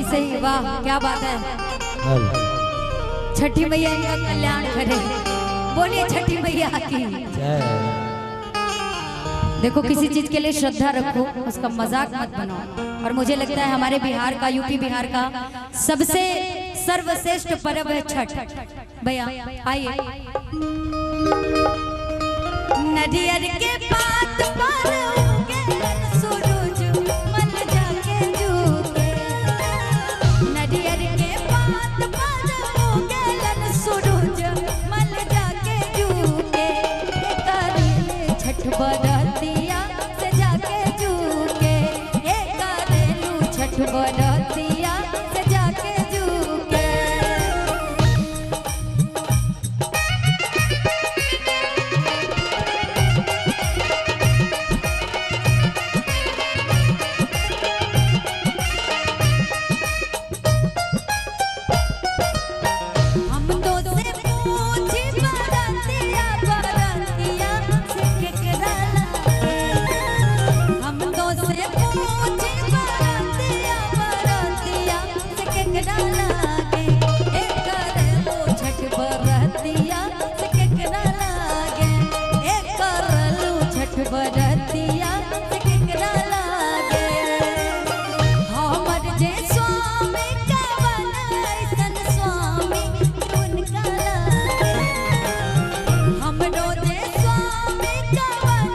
ऐसे ही वाह क्या बात है। छठी मैया इनका कल्याण करे, बोलिए छठी मैया की। देखो किसी चीज के लिए श्रद्धा रखो, उसका मजाक मत बनाओ। और मुझे लगता है हमारे बिहार का, यूपी बिहार का सबसे सर्वश्रेष्ठ पर्व है छठ। भैया आइए। नदियर के पात पर उगेलन सूरज मन जाके झुके, नदियर के पात पर उगेलन सूरज मन जाके झुके, करेले छठ बरतिया से जाके झुके, करेलू छठ बरतिया से जाके झुके। बरतिया से केकरा लागे, हमर जे स्वामी कवन ऐसन स्वामी उनका लागे, हमरो जे स्वामी कवन